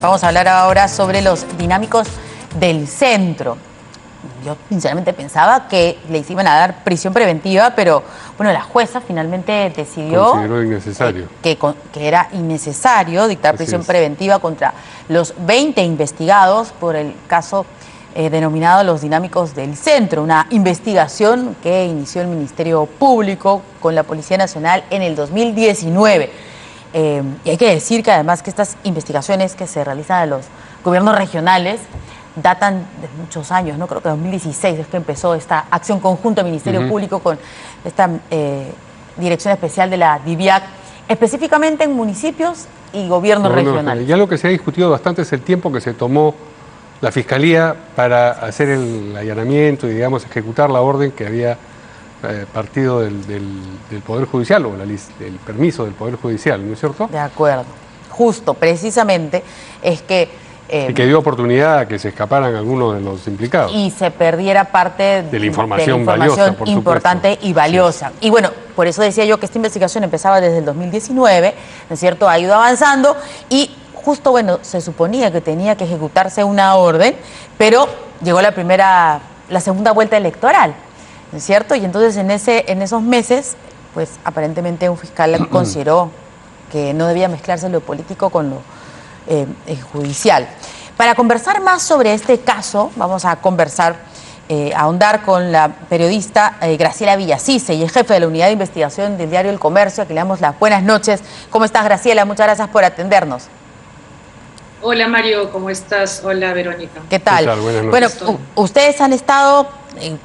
Vamos a hablar ahora sobre los dinámicos del centro. Yo sinceramente pensaba que les iban a dar prisión preventiva, pero bueno, la jueza finalmente decidió consideró innecesario. Que era innecesario dictar prisión preventiva contra los 20 investigados por el caso denominado Los Dinámicos del Centro, una investigación que inició el Ministerio Público con la Policía Nacional en el 2019. Y hay que decir que además que estas investigaciones que se realizan en los gobiernos regionales datan de muchos años, ¿no? Creo que 2016 es que empezó esta acción conjunta del Ministerio Público con esta Dirección Especial de la DIVIAC, específicamente en municipios y gobiernos regionales. Ya lo que se ha discutido bastante es el tiempo que se tomó la Fiscalía para hacer el allanamiento y, digamos, ejecutar la orden que había partido del Poder Judicial o el permiso del Poder Judicial, ¿no es cierto? De acuerdo. Justo, precisamente, es que... y que dio oportunidad a que se escaparan algunos de los implicados. Y se perdiera parte de la información valiosa, por importante supuesto. Y valiosa. Sí. Y bueno, por eso decía yo que esta investigación empezaba desde el 2019, ¿no es cierto? Ha ido avanzando y justo, bueno, se suponía que tenía que ejecutarse una orden, pero llegó la segunda vuelta electoral, ¿no es cierto? Y entonces en esos meses, pues aparentemente un fiscal consideró que no debía mezclarse lo político con lo judicial. Para conversar más sobre este caso, vamos a ahondar con la periodista Graciela Villasís, ella es jefe de la unidad de investigación del diario El Comercio, a quien le damos las buenas noches. ¿Cómo estás, Graciela? Muchas gracias por atendernos. Hola, Mario, ¿cómo estás? Hola, Verónica. ¿Qué tal? ¿Qué tal? Buenas noches. Bueno, ustedes han estado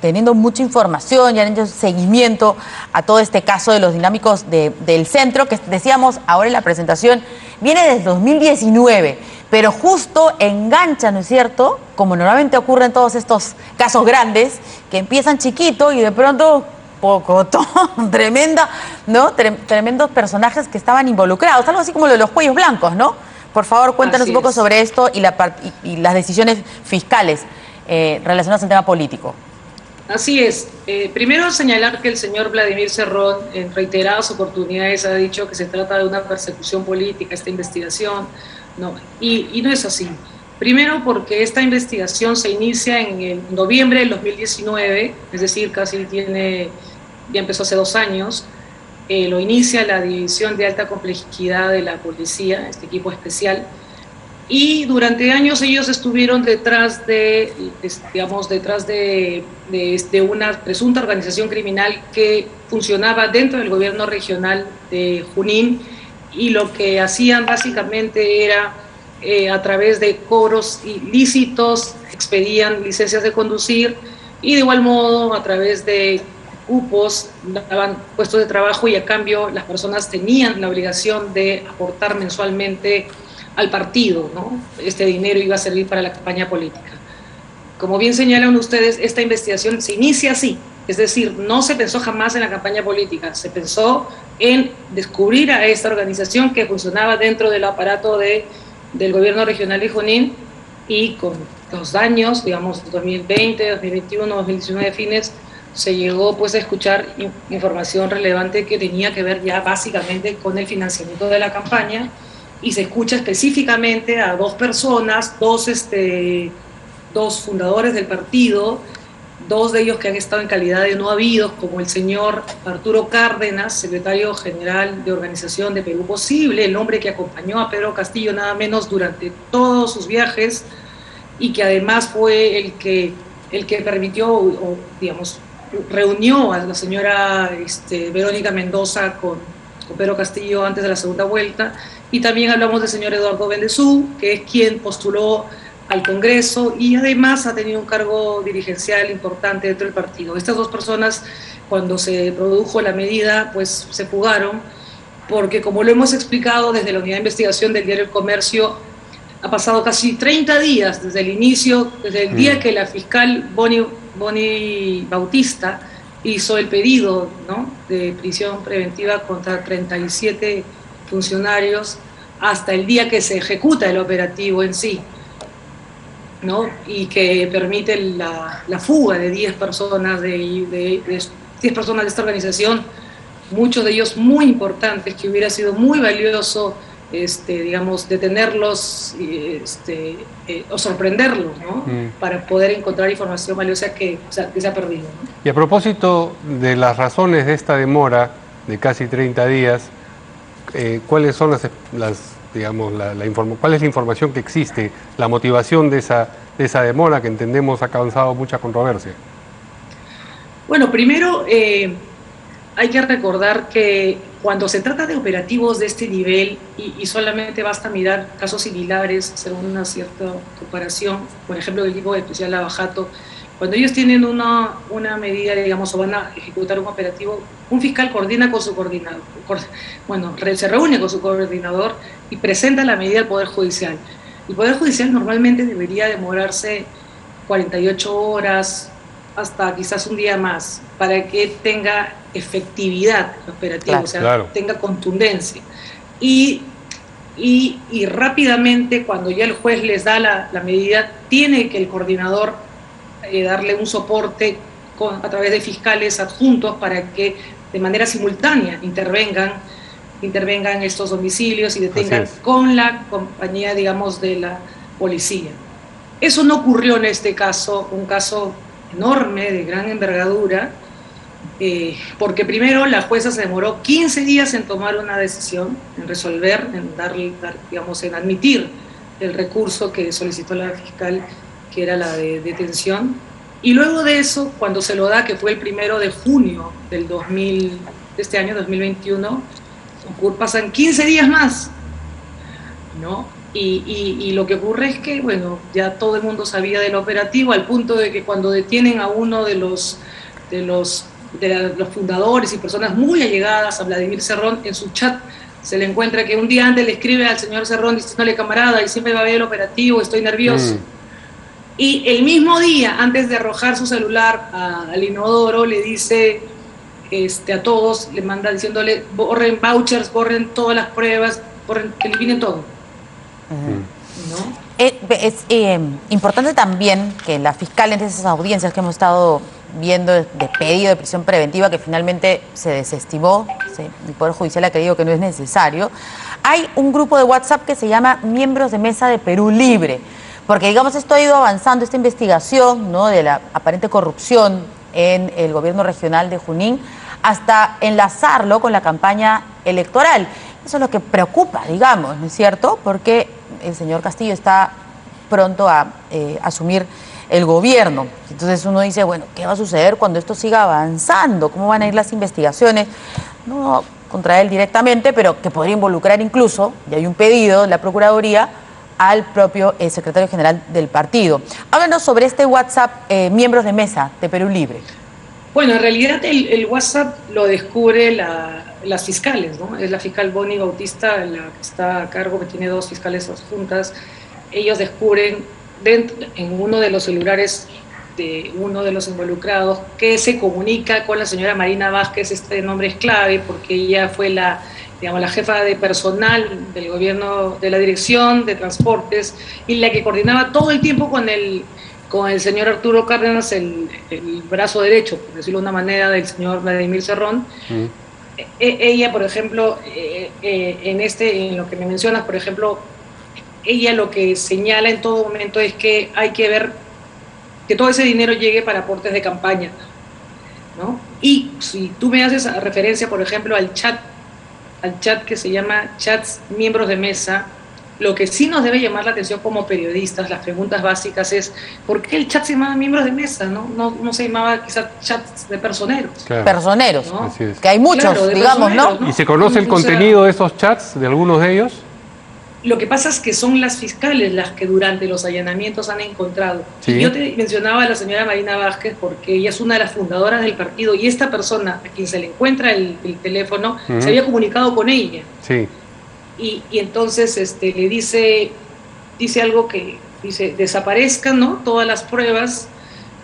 teniendo mucha información y han hecho seguimiento a todo este caso de los dinámicos del centro, que decíamos ahora en la presentación, viene desde 2019, pero justo engancha, ¿no es cierto?, como normalmente ocurre en todos estos casos grandes, que empiezan chiquito y de pronto tremenda, ¿no? Tremendos personajes que estaban involucrados, algo así como lo de los cuellos blancos, ¿no? Por favor, cuéntanos un poco sobre esto y las decisiones fiscales relacionadas al tema político. Así es. Primero señalar que el señor Vladimir Cerrón en reiteradas oportunidades ha dicho que se trata de una persecución política, esta investigación, ¿no? Y no es así. Primero porque esta investigación se inicia en noviembre del 2019, es decir, ya empezó hace 2 años. Lo inicia la División de Alta Complejidad de la Policía, este equipo especial, y durante años ellos estuvieron detrás de una presunta organización criminal que funcionaba dentro del gobierno regional de Junín, y lo que hacían básicamente era, a través de cobros ilícitos, expedían licencias de conducir, y de igual modo a través de cupos daban puestos de trabajo, y a cambio las personas tenían la obligación de aportar mensualmente al partido, ¿no? Este dinero iba a servir para la campaña política. Como bien señalan ustedes, esta investigación se inicia así, es decir, no se pensó jamás en la campaña política, se pensó en descubrir a esta organización que funcionaba dentro del aparato del gobierno regional de Junín, y con los daños, digamos, 2020, 2021, 2019 fines, se llegó pues a escuchar información relevante que tenía que ver ya básicamente con el financiamiento de la campaña, y se escucha específicamente a 2 personas, dos fundadores del partido, 2 de ellos que han estado en calidad de no habidos, como el señor Arturo Cárdenas, secretario general de organización de Perú Posible, el hombre que acompañó a Pedro Castillo nada menos durante todos sus viajes, y que además fue el que permitió, digamos, reunió a la señora Verónica Mendoza con Pedro Castillo antes de la segunda vuelta. Y también hablamos del señor Eduardo Bendezú, que es quien postuló al Congreso y además ha tenido un cargo dirigencial importante dentro del partido. Estas 2 personas, cuando se produjo la medida, pues se fugaron, porque, como lo hemos explicado desde la unidad de investigación del diario El Comercio, ha pasado casi 30 días desde el inicio, desde el día que la fiscal Boni Bautista hizo el pedido, ¿no?, de prisión preventiva contra 37 funcionarios, hasta el día que se ejecuta el operativo en sí, ¿no?, y que permite la fuga de 10 personas de 10 personas de esta organización, muchos de ellos muy importantes, que hubiera sido muy valioso digamos, detenerlos o sorprenderlos, ¿no? Para poder encontrar información valiosa que se ha perdido, ¿no? Y a propósito de las razones de esta demora de casi 30 días, ¿cuáles son cuál es la información que existe, la motivación de esa demora que entendemos ha causado mucha controversia? Bueno, primero hay que recordar que cuando se trata de operativos de este nivel, y solamente basta mirar casos similares, hacer una cierta comparación, por ejemplo, el equipo especial Lavajato, cuando ellos tienen una medida, digamos, o van a ejecutar un operativo, un fiscal coordina con su coordinador, se reúne con su coordinador y presenta la medida al Poder Judicial. El Poder Judicial normalmente debería demorarse 48 horas, hasta quizás un día más, para que tenga efectividad el operativo, claro. Tenga contundencia. Y rápidamente, cuando ya el juez les da la medida, tiene que el coordinador darle un soporte a través de fiscales adjuntos para que de manera simultánea intervengan estos domicilios y detengan con la compañía, digamos, de la policía. Eso no ocurrió en este caso, un caso enorme, de gran envergadura, porque primero la jueza se demoró 15 días en tomar una decisión, en resolver, en admitir el recurso que solicitó la fiscal, que era la de detención, y luego de eso, cuando se lo da, que fue el 1 de junio de este año 2021, pasan 15 días más, ¿no? Y lo que ocurre es que, bueno, ya todo el mundo sabía del operativo, al punto de que cuando detienen a uno de los fundadores y personas muy allegadas a Vladimir Cerrón, en su chat se le encuentra que un día antes le escribe al señor Cerrón diciéndole: camarada, y siempre va a ver el operativo, estoy nervioso. Y el mismo día, antes de arrojar su celular al inodoro, le dice a todos, le manda diciéndole: borren vouchers, borren todas las pruebas, que eliminen todo. ¿No? Es importante también que la fiscal, en esas audiencias que hemos estado viendo de pedido de prisión preventiva, que finalmente se desestimó, el Poder Judicial ha creído que no es necesario, hay un grupo de WhatsApp que se llama Miembros de Mesa de Perú Libre, porque, digamos, esto ha ido avanzando, esta investigación, ¿no?, de la aparente corrupción en el gobierno regional de Junín, hasta enlazarlo con la campaña electoral. Eso es lo que preocupa, digamos, ¿no es cierto? Porque el señor Castillo está pronto a asumir el gobierno. Entonces uno dice, bueno, ¿qué va a suceder cuando esto siga avanzando? ¿Cómo van a ir las investigaciones? No contra él directamente, pero que podría involucrar incluso, y hay un pedido de la Procuraduría, al propio secretario general del partido. Háblanos sobre este WhatsApp, Miembros de Mesa de Perú Libre. Bueno, en realidad el WhatsApp lo descubre las fiscales, ¿no? Es la fiscal Bonnie Bautista, la que está a cargo, que tiene 2 fiscales adjuntas. Ellos descubren en uno de los celulares de uno de los involucrados que se comunica con la señora Marina Vázquez. Este nombre es clave porque ella fue la jefa de personal del gobierno, de la Dirección de Transportes, y la que coordinaba todo el tiempo con el señor Arturo Cárdenas, el brazo derecho, por decirlo de una manera, del señor Vladimir Cerrón. Ella, por ejemplo, en lo que me mencionas, por ejemplo, ella lo que señala en todo momento es que hay que ver que todo ese dinero llegue para aportes de campaña, ¿no? Y si tú me haces referencia, por ejemplo, al chat que se llama Chats Miembros de Mesa, lo que sí nos debe llamar la atención como periodistas, las preguntas básicas es: ¿por qué el chat se llamaba Miembros de Mesa? No se llamaba quizás chats de personeros. Claro. Personeros, ¿no? Así es. Que hay muchos, Claro, digamos, ¿no? ¿Y se conoce el contenido de esos chats, de algunos de ellos? Lo que pasa es que son las fiscales las que durante los allanamientos han encontrado. Sí. Y yo te mencionaba a la señora Marina Vázquez porque ella es una de las fundadoras del partido, y esta persona a quien se le encuentra el teléfono se había comunicado con ella. Sí. Y entonces le dice algo que dice: desaparezcan, ¿no?, todas las pruebas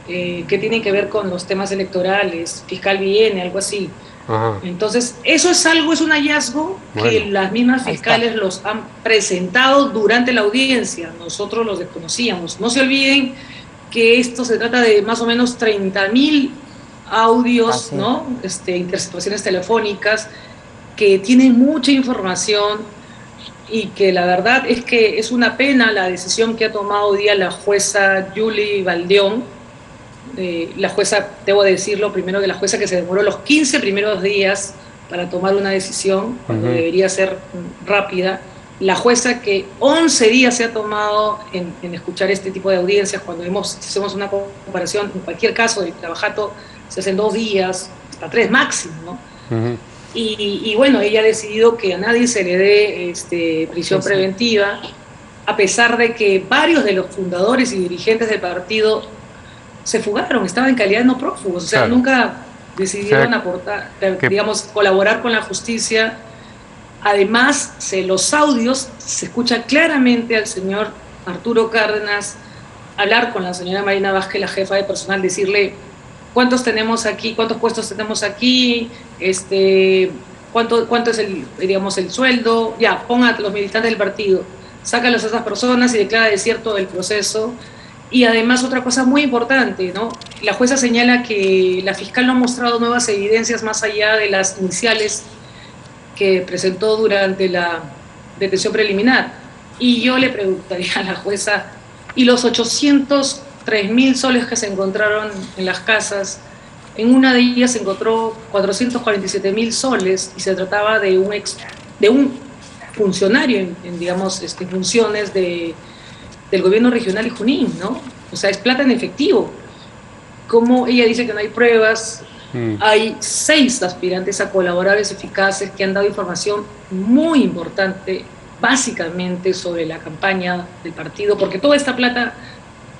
que tienen que ver con los temas electorales, fiscal viene, algo así. Ajá. Entonces, eso es un hallazgo que las mismas fiscales los han presentado durante la audiencia. Nosotros los desconocíamos. No se olviden que esto se trata de más o menos 30.000 audios, ¿no? Interceptaciones telefónicas que tienen mucha información y que la verdad es que es una pena la decisión que ha tomado hoy día la jueza Julie Valdeón. La jueza, debo decirlo primero, que la jueza que se demoró los 15 primeros días para tomar una decisión, cuando debería ser rápida, la jueza que 11 días se ha tomado en escuchar este tipo de audiencias, cuando hacemos una comparación, en cualquier caso del trabajato se hacen 2 días, hasta 3 máximo, ¿no? Y bueno, ella ha decidido que a nadie se le dé prisión preventiva, a pesar de que varios de los fundadores y dirigentes del partido se fugaron, estaban en calidad de no prófugos, o sea, claro, nunca decidieron aportar, digamos, colaborar con la justicia. Además, los audios se escucha claramente al señor Arturo Cárdenas hablar con la señora Marina Vázquez, la jefa de personal, decirle cuántos tenemos aquí, cuántos puestos tenemos aquí, cuánto es el sueldo, ya, ponga a los militantes del partido, sácalos a esas personas y declara desierto el proceso. Y además otra cosa muy importante, ¿no? La jueza señala que la fiscal no ha mostrado nuevas evidencias más allá de las iniciales que presentó durante la detención preliminar. Y yo le preguntaría a la jueza, ¿y los 803.000 soles que se encontraron en las casas? En una de ellas se encontró 447.000 soles y se trataba de un funcionario digamos, funciones del gobierno regional de Junín, ¿no? O sea, es plata en efectivo. Como ella dice que no hay pruebas, hay 6 aspirantes a colaboradores eficaces que han dado información muy importante, básicamente sobre la campaña del partido, porque toda esta plata,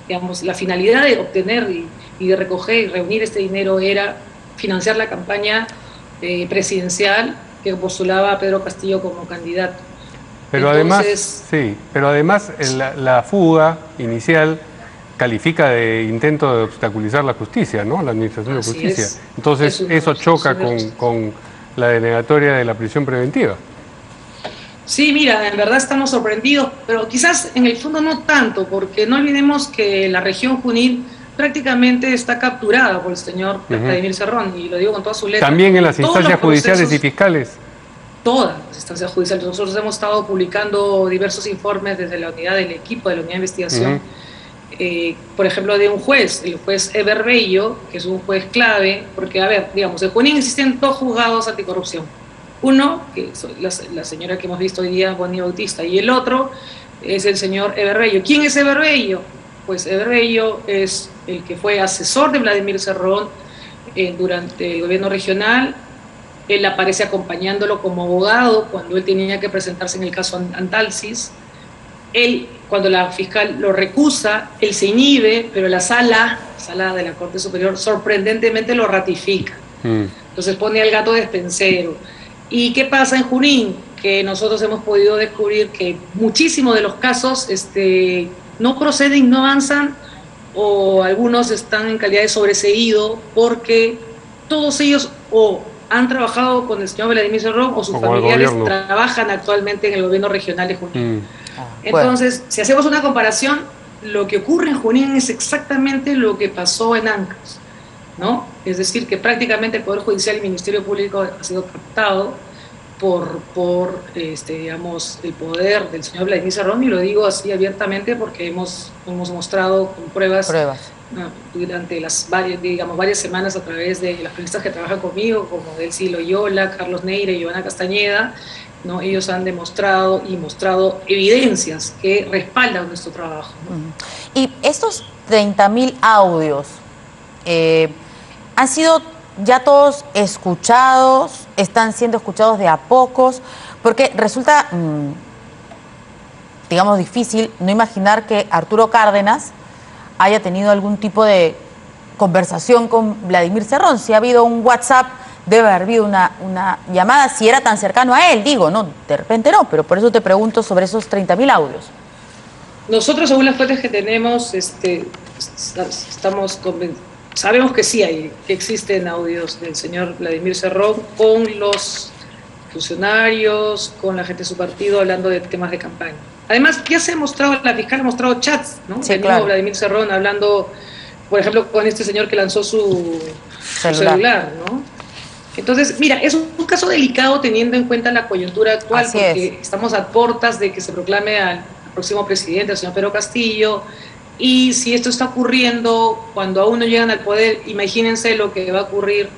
digamos, la finalidad de obtener y de recoger y reunir este dinero era financiar la campaña presidencial que postulaba a Pedro Castillo como candidato. Pero entonces, además la fuga inicial califica de intento de obstaculizar la justicia, ¿no? La administración de justicia. Entonces eso choca con la denegatoria de la prisión preventiva. Sí, mira, en verdad estamos sorprendidos, pero quizás en el fondo no tanto, porque no olvidemos que la región Junín prácticamente está capturada por el señor Vladimir Cerrón, y lo digo con toda su letra. También en las instancias judiciales y fiscales. Todas las instancias judiciales. Nosotros hemos estado publicando diversos informes desde la unidad del equipo de la unidad de investigación, por ejemplo, de un juez, el juez Eber Bello, que es un juez clave, porque, a ver, digamos, en Junín existen 2 juzgados anticorrupción. Uno, que es la señora que hemos visto hoy día, Bonnie Bautista, y el otro es el señor Eber Bello. ¿Quién es Eber Bello? Pues Eber Bello es el que fue asesor de Vladimir Cerrón durante el gobierno regional. Él aparece acompañándolo como abogado cuando él tenía que presentarse en el caso Antalsis. Él, cuando la fiscal lo recusa, él se inhibe, pero la sala de la Corte Superior sorprendentemente lo ratifica. Entonces pone al gato despensero. ¿Y qué pasa en Junín? Que nosotros hemos podido descubrir que muchísimos de los casos no proceden, no avanzan, o algunos están en calidad de sobreseído porque todos ellos o han trabajado con el señor Vladimir Cerrón o sus familiares trabajan actualmente en el gobierno regional de Junín. Entonces, si hacemos una comparación, lo que ocurre en Junín es exactamente lo que pasó en Ancash, ¿no? Es decir, que prácticamente el Poder Judicial y el Ministerio Público ha sido captado por digamos, el poder del señor Vladimir Cerrón, y lo digo así abiertamente porque hemos mostrado con pruebas. Durante varias semanas a través de las periodistas que trabajan conmigo, como Delcy Loyola, Carlos Neira y Giovanna Castañeda, ¿no? Ellos han demostrado y mostrado evidencias que respaldan nuestro trabajo, ¿no? Y estos 30.000 audios han sido ya todos escuchados, están siendo escuchados de a pocos, porque resulta, digamos, difícil no imaginar que Arturo Cárdenas haya tenido algún tipo de conversación con Vladimir Cerrón. Si ha habido un WhatsApp, debe haber habido una llamada, si era tan cercano a él, digo, no, de repente no, pero por eso te pregunto sobre esos 30.000 audios. Nosotros, según las fuentes que tenemos, sabemos que sí que existen audios del señor Vladimir Cerrón con los funcionarios, con la gente de su partido, hablando de temas de campaña. Además, ya se ha mostrado, la fiscal ha mostrado chats, ¿no? Sí, claro. Vladimir Cerrón hablando, por ejemplo, con este señor que lanzó su celular, ¿no? Entonces, mira, es un caso delicado teniendo en cuenta la coyuntura actual, Así porque estamos a puertas de que se proclame al próximo presidente, el señor Pedro Castillo, y si esto está ocurriendo cuando aún no llegan al poder, imagínense lo que va a ocurrir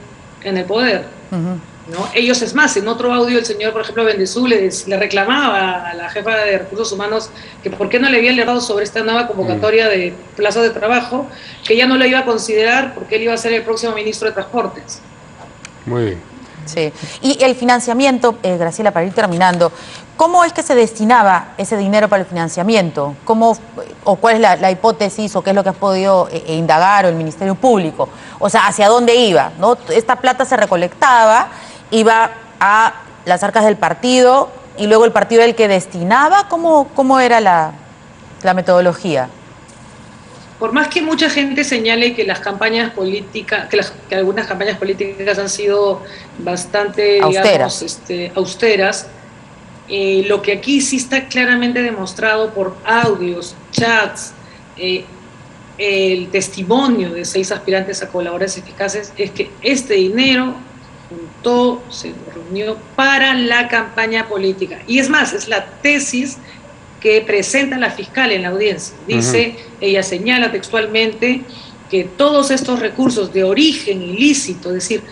en el poder. ¿No? Ellos, es más, en otro audio el señor, por ejemplo, Bendezú le reclamaba a la jefa de Recursos Humanos que por qué no le había alertado sobre esta nueva convocatoria de plazas de trabajo, que ya no lo iba a considerar porque él iba a ser el próximo ministro de Transportes. Muy bien. Sí. Y el financiamiento, Graciela, para ir terminando, ¿cómo es que se destinaba ese dinero para el financiamiento? ¿Cómo, o cuál es la hipótesis o qué es lo que has podido indagar o el Ministerio Público? O sea, ¿hacia dónde iba? ¿No? Esta plata se recolectaba, iba a las arcas del partido y luego el partido era el que destinaba. ¿Cómo era la metodología? Por más que mucha gente señale que las campañas políticas, que algunas campañas políticas han sido bastante, austeras, digamos, austeras, lo que aquí sí está claramente demostrado por audios, chats, el testimonio de 6 aspirantes a colaboradores eficaces es que este dinero se reunió para la campaña política. Y es más, es la tesis que presenta la fiscal en la audiencia. Dice, ella señala textualmente que todos estos recursos de origen ilícito, es decir,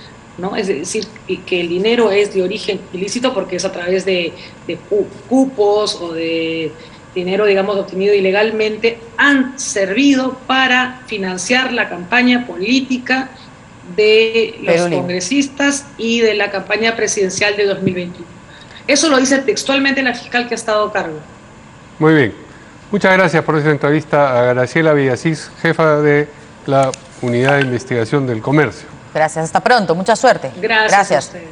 que el dinero es de origen ilícito porque es a través de cupos o de dinero, digamos, obtenido ilegalmente, han servido para financiar la campaña política de los congresistas y de la campaña presidencial de 2021. Eso lo dice textualmente la fiscal que ha estado a cargo. Muy bien. Muchas gracias por esta entrevista a Graciela Villasís, jefa de la Unidad de Investigación del Comercio. Gracias, hasta pronto, mucha suerte. Gracias. A ustedes.